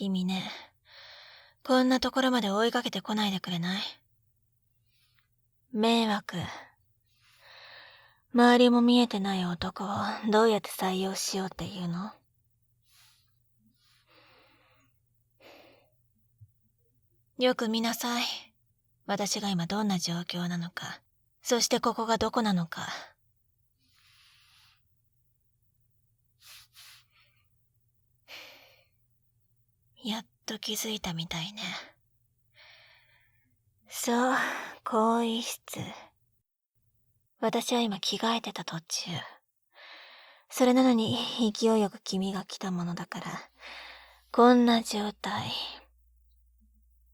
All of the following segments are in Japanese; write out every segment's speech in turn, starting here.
君ね、こんなところまで追いかけてこないでくれない？迷惑。周りも見えてない男をどうやって採用しようっていうの？よく見なさい。私が今どんな状況なのか、そしてここがどこなのか。やっと気づいたみたいね。そう、更衣室。私は今着替えてた途中。それなのに勢いよく君が来たものだから、こんな状態。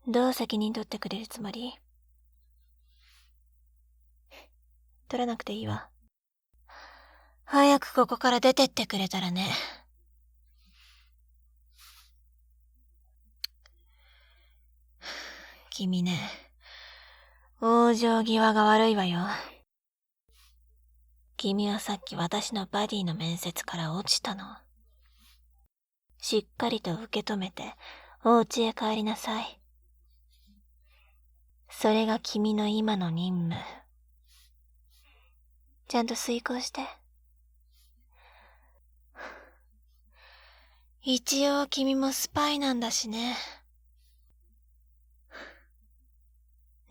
どう責任取ってくれるつもり？取らなくていいわ。早くここから出てってくれたらね。君ね、往生際が悪いわよ。君はさっき私のバディの面接から落ちたの。しっかりと受け止めて、お家へ帰りなさい。それが君の今の任務。ちゃんと遂行して。一応君もスパイなんだしね。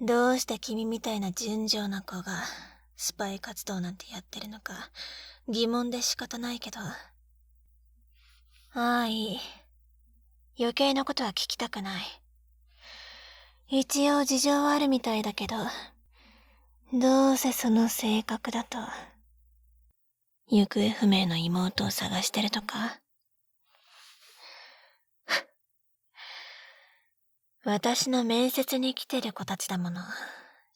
どうして君みたいな純情な子がスパイ活動なんてやってるのか疑問で仕方ないけど。ああ、いい。余計なことは聞きたくない。一応事情はあるみたいだけど、どうせその性格だと、行方不明の妹を探してるとか。私の面接に来てる子たちだもの。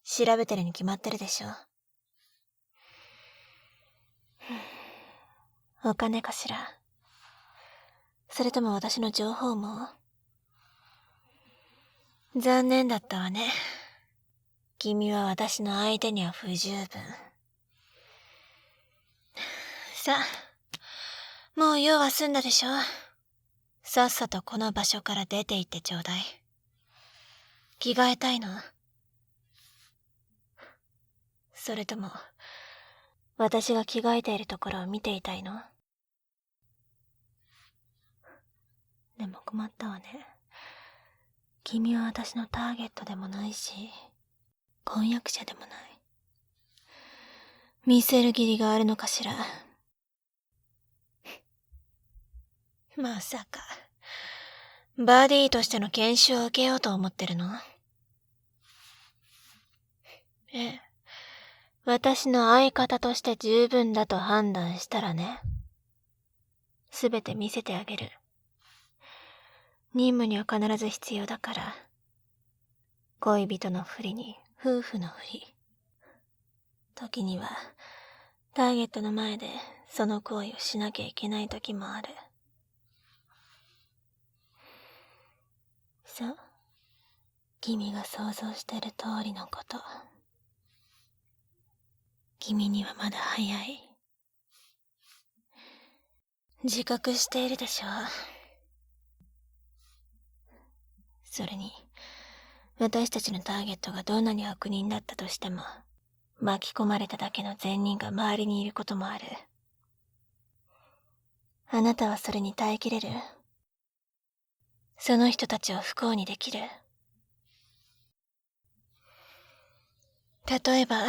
調べてるに決まってるでしょ。お金かしら。それとも私の情報も。残念だったわね。君は私の相手には不十分。さあ、もう用は済んだでしょ。さっさとこの場所から出て行ってちょうだい。着替えたいの？それとも、私が着替えているところを見ていたいの？でも困ったわね。君は私のターゲットでもないし、婚約者でもない。見せる義理があるのかしら。まさか、バディとしての研修を受けようと思ってるの？ええ。私の相方として十分だと判断したらね。すべて見せてあげる。任務には必ず必要だから。恋人のふりに夫婦のふり。時にはターゲットの前でその行為をしなきゃいけない時もある。そう。君が想像してる通りのこと。君にはまだ早い。自覚しているでしょ。それに、私たちのターゲットがどんなに悪人だったとしても、巻き込まれただけの善人が周りにいることもある。あなたはそれに耐えきれる？その人たちを不幸にできる？例えば、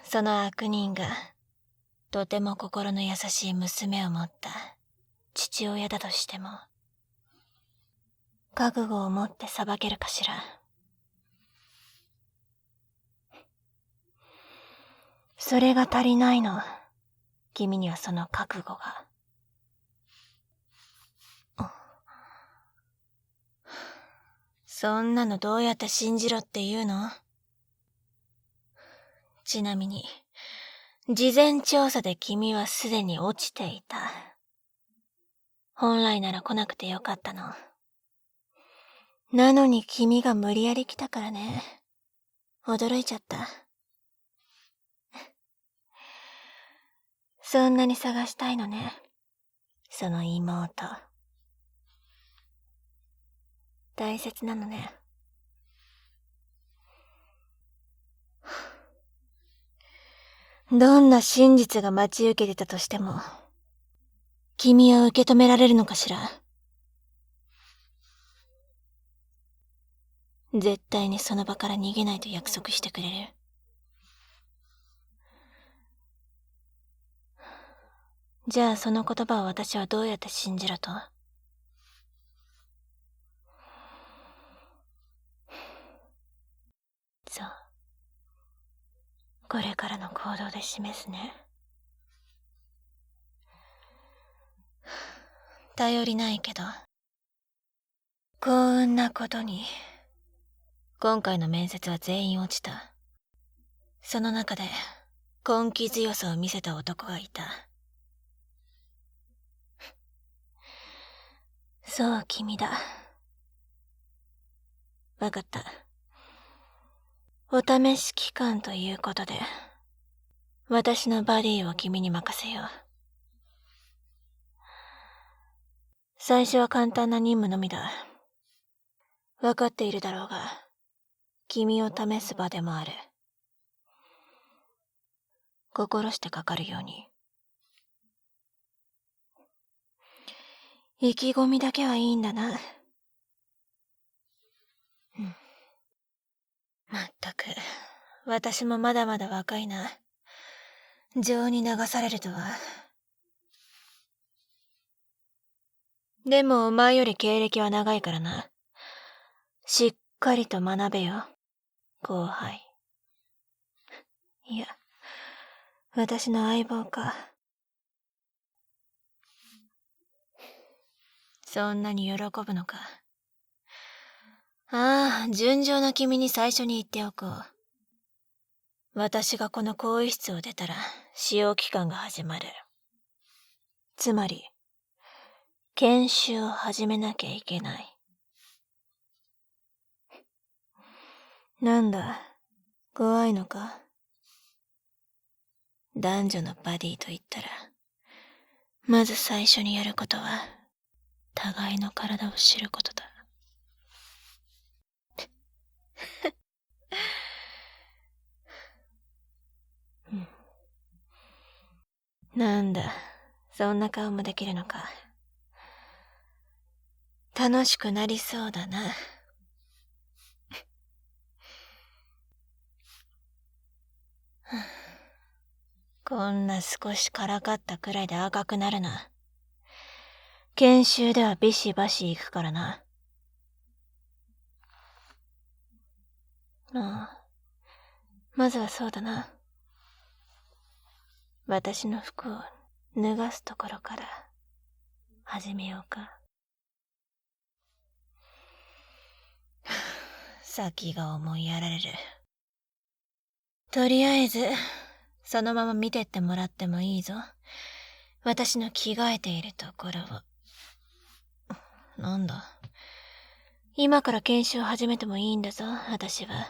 その悪人が、とても心の優しい娘を持った父親だとしても、覚悟を持って裁けるかしら。それが足りないの。君にはその覚悟が。そんなのどうやって信じろって言うの？ちなみに、事前調査で君はすでに落ちていた。本来なら来なくてよかったの。なのに君が無理やり来たからね。驚いちゃった。そんなに探したいのね。その妹。大切なのね。どんな真実が待ち受けてたとしても、君は受け止められるのかしら。絶対にその場から逃げないと約束してくれる？じゃあその言葉を私はどうやって信じろと？そう。これからの行動で示すね。頼りないけど、幸運なことに、今回の面接は全員落ちた。その中で、根気強さを見せた男がいた。そう、君だ。わかった。お試し期間ということで、私のバディを君に任せよう。最初は簡単な任務のみだ。わかっているだろうが、君を試す場でもある。心してかかるように。意気込みだけはいいんだな。まったく、私もまだまだ若いな。情に流されるとは。でもお前より経歴は長いからな。しっかりと学べよ、後輩。いや、私の相棒か。そんなに喜ぶのか。ああ、純情な君に最初に言っておこう。私がこの更衣室を出たら、使用期間が始まる。つまり、研修を始めなきゃいけない。なんだ、怖いのか？男女のバディと言ったら、まず最初にやることは、互いの体を知ることだ。なんだ、そんな顔もできるのか。楽しくなりそうだな。こんな少しからかったくらいで赤くなるな。研修ではビシバシ行くからな。ああ、まずはそうだな。私の服を脱がすところから始めようか。先が思いやられる。とりあえず、そのまま見てってもらってもいいぞ。私の着替えているところを。なんだ。今から研修を始めてもいいんだぞ、私は。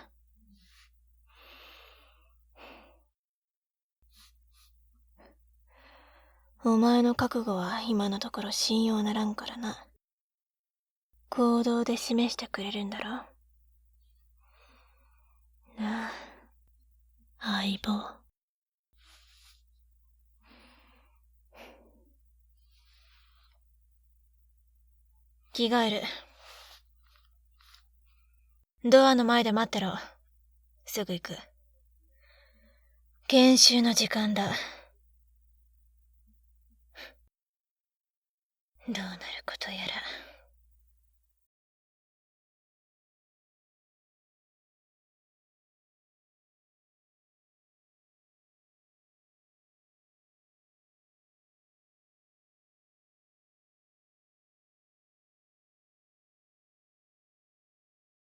お前の覚悟は今のところ信用ならんからな。行動で示してくれるんだろ。なあ、相棒。着替える。ドアの前で待ってろ。すぐ行く。研修の時間だ。どうなることやら。